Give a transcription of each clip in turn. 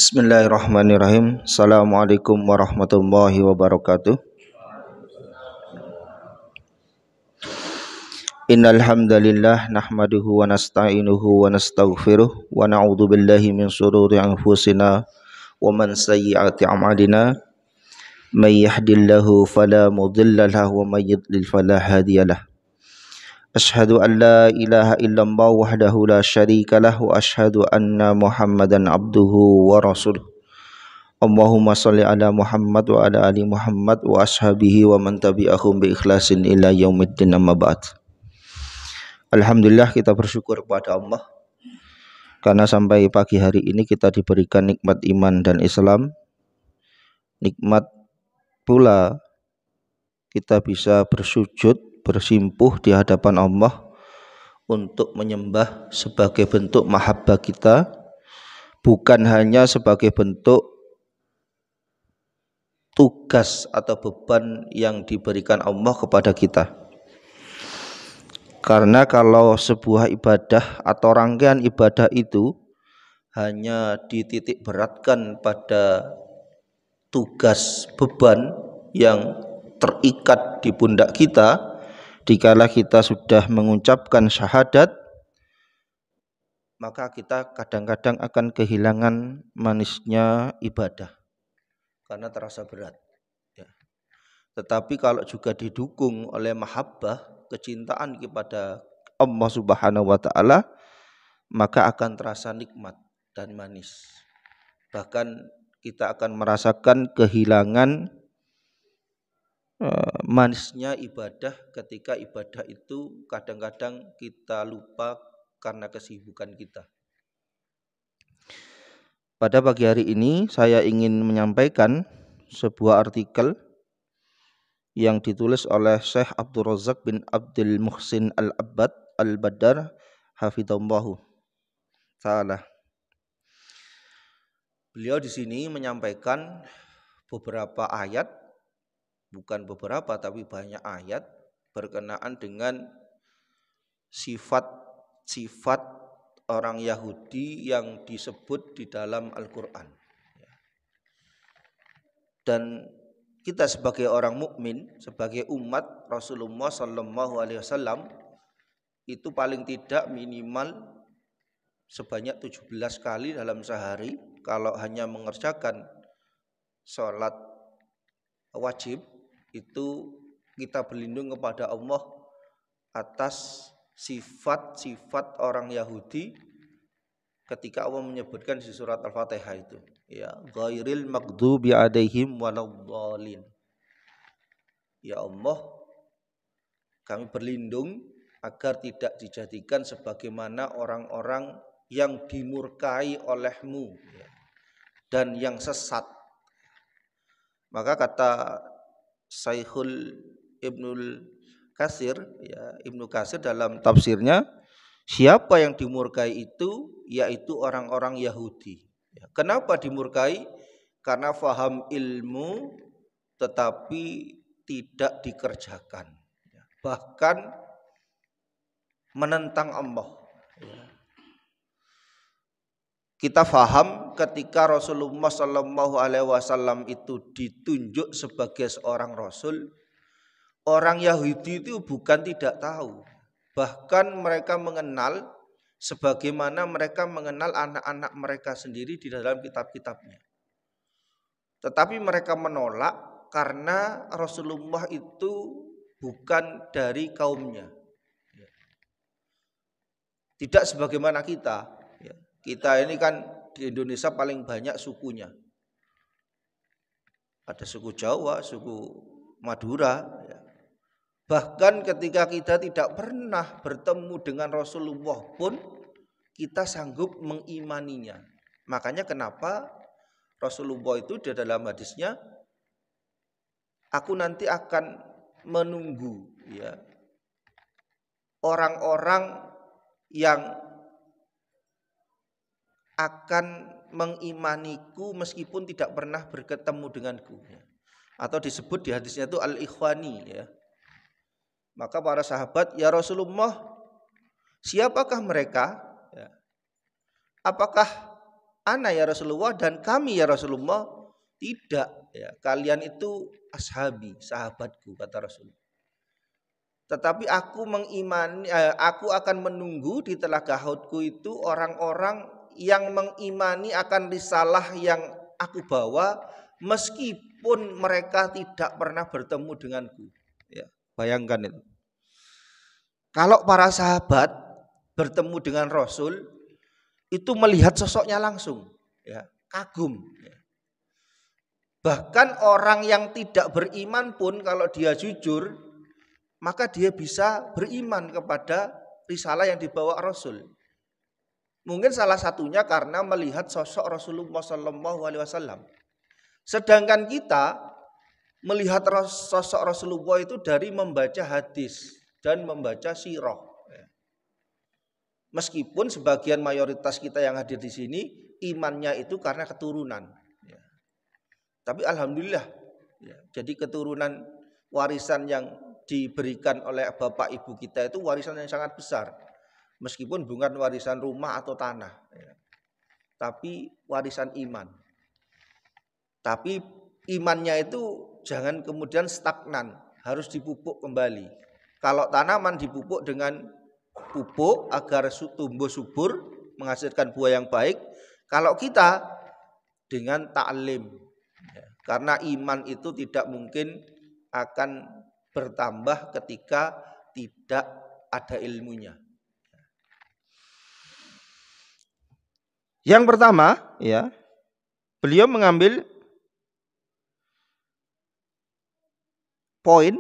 Bismillahirrahmanirrahim. Assalamualaikum warahmatullahi wabarakatuh. Innal hamdalillah nahmaduhu wa nasta'inuhu wa nastaghfiruh wa na'udzu billahi min shururi anfusina wa man sayyiati a'malina. May yahdihillahu fala mudilla lahu wa may yudlil fala hadiyalah. Asyhadu an la ilaha illallah wahdahu la syarika lah wa asyhadu anna Muhammadan abduhu wa rasuluh. Allahumma sholli ala Muhammad wa ala ali Muhammad wa ashabihi wa man tabi'ahum bi ikhlasin ila yaumiddin, amma ba'd. Alhamdulillah, kita bersyukur kepada Allah karena sampai pagi hari ini kita diberikan nikmat iman dan Islam. Nikmat pula kita bisa bersujud, bersimpuh di hadapan Allah untuk menyembah sebagai bentuk mahabbah kita, bukan hanya sebagai bentuk tugas atau beban yang diberikan Allah kepada kita. Karena kalau sebuah ibadah atau rangkaian ibadah itu hanya dititik beratkan pada tugas beban yang terikat di pundak kita, dikala kita sudah mengucapkan syahadat, maka kita kadang-kadang akan kehilangan manisnya ibadah karena terasa berat ya. Tetapi kalau juga didukung oleh mahabbah, kecintaan kepada Allah Subhanahu wa taala, maka akan terasa nikmat dan manis. Bahkan kita akan merasakan kehilangan manisnya ibadah ketika ibadah itu kadang-kadang kita lupa karena kesibukan kita. Pada pagi hari ini saya ingin menyampaikan sebuah artikel yang ditulis oleh Syekh Abdul Razak bin Abdul Muhsin Al-Abbad Al-Badar hafidhallahu ta'ala. Beliau di sini menyampaikan beberapa ayat, bukan beberapa tapi banyak ayat berkenaan dengan sifat-sifat orang Yahudi yang disebut di dalam Al-Quran. Dan kita sebagai orang mukmin, sebagai umat Rasulullah SAW, itu paling tidak minimal sebanyak 17 kali dalam sehari. Kalau hanya mengerjakan sholat wajib, itu kita berlindung kepada Allah atas sifat-sifat orang Yahudi ketika Allah menyebutkan di surat Al-Fatihah itu, ya, ghairil maghdubi alaihim waladhdallin. Ya Allah, kami berlindung agar tidak dijadikan sebagaimana orang-orang yang dimurkai olehmu ya, dan yang sesat. Maka kata Syekhul Ibnul Katsir, ya, Ibnu Katsir dalam tafsirnya, siapa yang dimurkai itu yaitu orang-orang Yahudi. Kenapa dimurkai? Karena faham ilmu tetapi tidak dikerjakan, bahkan menentang Allah. Kita faham ketika Rasulullah SAW itu ditunjuk sebagai seorang Rasul, orang Yahudi itu bukan tidak tahu, bahkan mereka mengenal sebagaimana mereka mengenal anak-anak mereka sendiri di dalam kitab-kitabnya. Tetapi mereka menolak karena Rasulullah itu bukan dari kaumnya. Tidak sebagaimana kita. Kita ini kan di Indonesia paling banyak sukunya. Ada suku Jawa, suku Madura. Bahkan ketika kita tidak pernah bertemu dengan Rasulullah pun kita sanggup mengimaninya. Makanya kenapa Rasulullah itu di dalam hadisnya, aku nanti akan menunggu ya orang-orang yang akan mengimaniku meskipun tidak pernah bertemu denganku ya. Atau disebut di hadisnya itu al-ikhwani ya. Maka para sahabat, ya Rasulullah, siapakah mereka? Ya. Apakah ana ya Rasulullah dan kami ya Rasulullah, tidak ya, kalian itu ashabi, sahabatku kata Rasul. Tetapi aku akan menunggu di telaga Haudku itu orang-orang yang mengimani akan risalah yang aku bawa meskipun mereka tidak pernah bertemu denganku. Ya, bayangkan itu. Kalau para sahabat bertemu dengan Rasul itu melihat sosoknya langsung, ya, kagum. Ya. Bahkan orang yang tidak beriman pun kalau dia jujur, maka dia bisa beriman kepada risalah yang dibawa Rasul. Mungkin salah satunya karena melihat sosok Rasulullah SAW. Sedangkan kita melihat sosok Rasulullah itu dari membaca hadis dan membaca sirah. Meskipun sebagian mayoritas kita yang hadir di sini imannya itu karena keturunan. Tapi alhamdulillah, jadi keturunan warisan yang diberikan oleh bapak ibu kita itu warisan yang sangat besar. Meskipun bukan warisan rumah atau tanah, tapi warisan iman. Tapi imannya itu jangan kemudian stagnan, harus dipupuk kembali. Kalau tanaman dipupuk dengan pupuk agar tumbuh subur, menghasilkan buah yang baik. Kalau kita dengan ta'lim, karena iman itu tidak mungkin akan bertambah ketika tidak ada ilmunya. Yang pertama, ya, beliau mengambil poin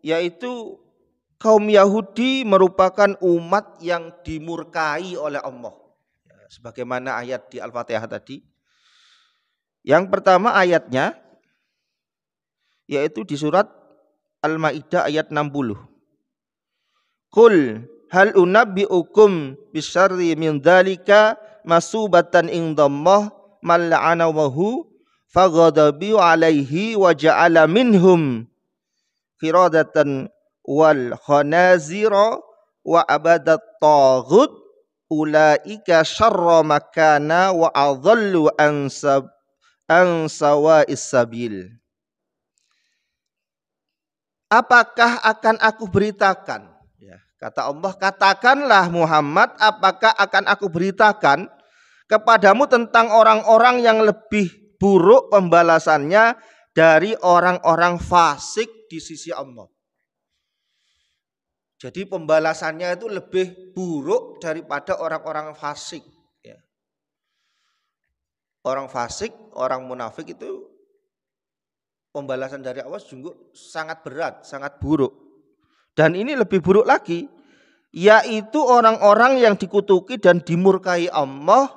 yaitu kaum Yahudi merupakan umat yang dimurkai oleh Allah. Ya, sebagaimana ayat di Al-Fatihah tadi. Yang pertama ayatnya yaitu di surat Al-Maidah ayat 60. Qul hal unabbiukum bisyarri min dzalika masubatan indallah man la'anahu faghadabi alaihi wa ja'ala minhum qiradatan wal khanazira wa abadat taghut ulaika syarra makana wa adhallu an sawa'is sabil. Apakah akan aku beritakan? Ya, kata Allah, katakanlah Muhammad, apakah akan aku beritakan kepadamu tentang orang-orang yang lebih buruk pembalasannya dari orang-orang fasik di sisi Allah. Jadi pembalasannya itu lebih buruk daripada orang-orang fasik. Ya. Orang fasik, orang munafik itu pembalasan dari Allah sungguh sangat berat, sangat buruk. Dan ini lebih buruk lagi, yaitu orang-orang yang dikutuki dan dimurkai Allah.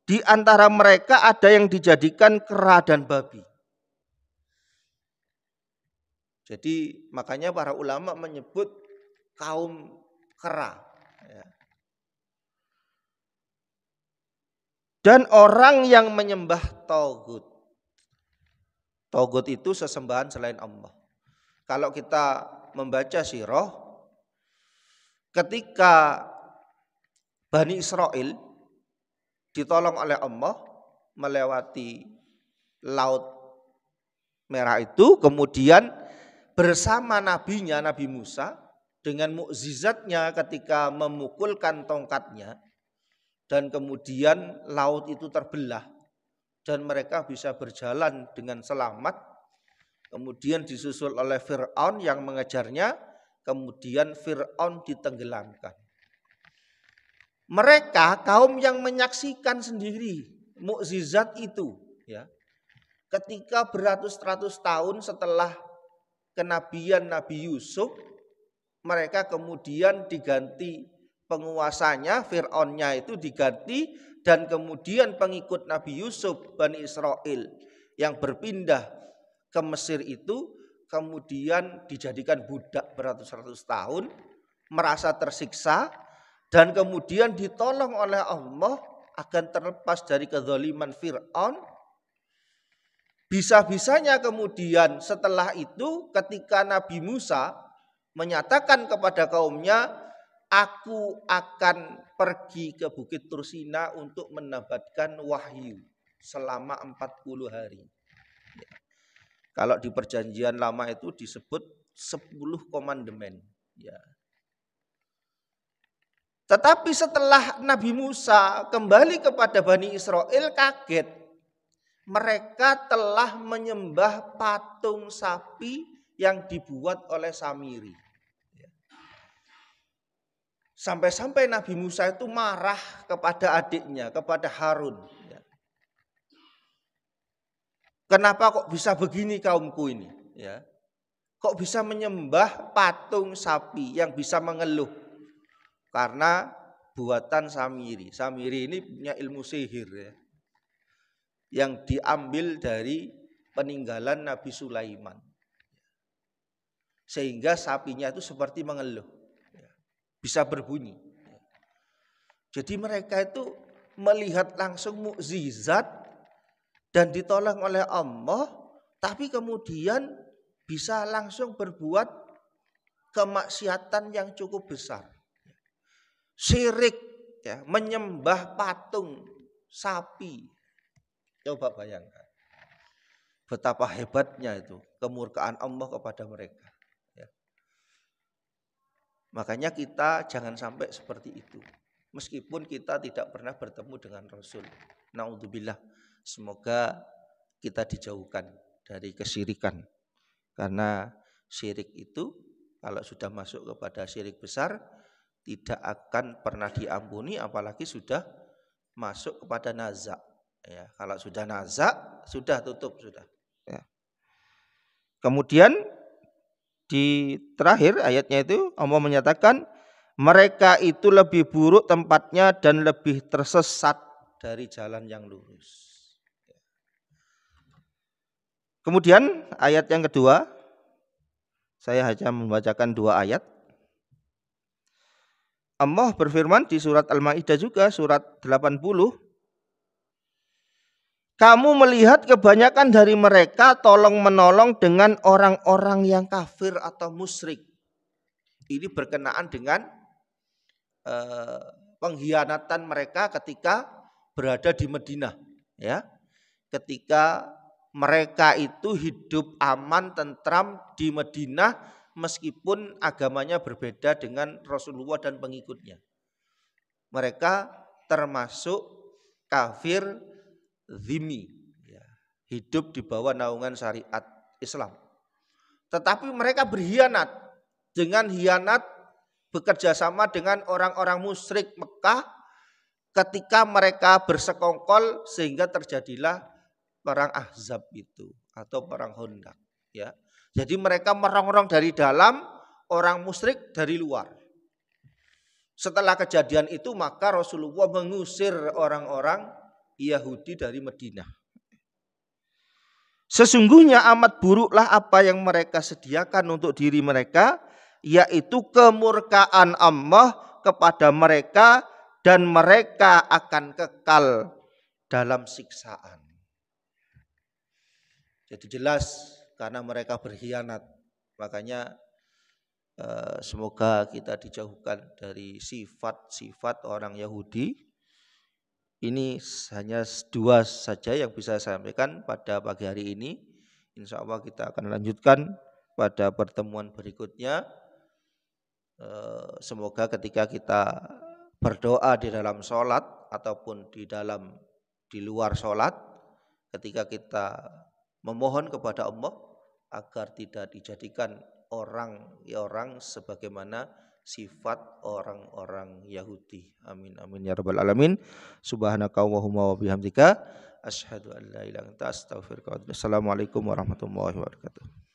Di antara mereka ada yang dijadikan kera dan babi. Jadi makanya para ulama menyebut kaum kera. Dan orang yang menyembah tagut. Tagut itu sesembahan selain Allah. Kalau kita membaca sirah, ketika Bani Israel ditolong oleh Allah melewati Laut Merah itu, kemudian bersama nabinya Nabi Musa dengan mukjizatnya ketika memukulkan tongkatnya dan kemudian laut itu terbelah dan mereka bisa berjalan dengan selamat. Kemudian disusul oleh Fir'aun yang mengejarnya, kemudian Fir'aun ditenggelamkan. Mereka kaum yang menyaksikan sendiri mukjizat itu, ya. Ketika beratus-ratus tahun setelah kenabian Nabi Yusuf, mereka kemudian diganti penguasanya, Fir'aunnya itu diganti, dan kemudian pengikut Nabi Yusuf, Bani Israel yang berpindah ke Mesir itu kemudian dijadikan budak beratus-ratus tahun, merasa tersiksa, dan kemudian ditolong oleh Allah akan terlepas dari kezaliman Fir'aun. Bisa-bisanya kemudian setelah itu ketika Nabi Musa menyatakan kepada kaumnya, aku akan pergi ke Bukit Tursina untuk mendapatkan wahyu selama 40 hari. Kalau di perjanjian lama itu disebut 10 komandemen. Ya. Tetapi setelah Nabi Musa kembali kepada Bani Israel, kaget. Mereka telah menyembah patung sapi yang dibuat oleh Samiri. Sampai-sampai Nabi Musa itu marah kepada adiknya, kepada Harun. Kenapa kok bisa begini kaumku ini? Ya. Kok bisa menyembah patung sapi yang bisa mengeluh? Karena buatan Samiri. Samiri ini punya ilmu sihir ya, yang diambil dari peninggalan Nabi Sulaiman. Sehingga sapinya itu seperti mengeluh, bisa berbunyi. Jadi mereka itu melihat langsung mukjizat dan ditolong oleh Allah, tapi kemudian bisa langsung berbuat kemaksiatan yang cukup besar. Syirik, ya, menyembah patung sapi. Coba bayangkan betapa hebatnya itu kemurkaan Allah kepada mereka. Ya. Makanya kita jangan sampai seperti itu. Meskipun kita tidak pernah bertemu dengan Rasul. Naudzubillah. Semoga kita dijauhkan dari kesyirikan. Karena syirik itu kalau sudah masuk kepada syirik besar tidak akan pernah diampuni, apalagi sudah masuk kepada nazak. Ya, kalau sudah nazak sudah tutup sudah. Ya. Kemudian di terakhir ayatnya itu Allah menyatakan mereka itu lebih buruk tempatnya dan lebih tersesat dari jalan yang lurus. Kemudian ayat yang kedua, saya hanya membacakan 2 ayat. Allah berfirman di surat Al-Maidah juga, surat 80. Kamu melihat kebanyakan dari mereka tolong-menolong dengan orang-orang yang kafir atau musyrik. Ini berkenaan dengan pengkhianatan mereka ketika berada di Madinah. Ya. Ketika mereka itu hidup aman, tentram di Madinah, meskipun agamanya berbeda dengan Rasulullah dan pengikutnya. Mereka termasuk kafir zimmi, ya, hidup di bawah naungan syariat Islam. Tetapi mereka berkhianat dengan hianat bekerja sama dengan orang-orang musyrik Mekah ketika mereka bersekongkol sehingga terjadilah perang Ahzab itu atau perang Khandaq. Ya. Jadi mereka merongrong dari dalam, orang musyrik dari luar. Setelah kejadian itu maka Rasulullah mengusir orang-orang Yahudi dari Madinah. Sesungguhnya amat buruklah apa yang mereka sediakan untuk diri mereka, yaitu kemurkaan Allah kepada mereka dan mereka akan kekal dalam siksaan. Jadi jelas karena mereka berkhianat, makanya semoga kita dijauhkan dari sifat-sifat orang Yahudi. Ini hanya 2 saja yang bisa saya sampaikan pada pagi hari ini. Insya Allah kita akan lanjutkan pada pertemuan berikutnya. Semoga ketika kita berdoa di dalam sholat ataupun di luar sholat, ketika kita memohon kepada Allah agar tidak dijadikan orang sebagaimana sifat orang-orang Yahudi. Amin amin ya rabbal alamin. Subhanakallahumma wa bihamdika asyhadu an la ilaha illa anta astaghfiruka wa atubu ilaik. Assalamualaikum warahmatullahi wabarakatuh.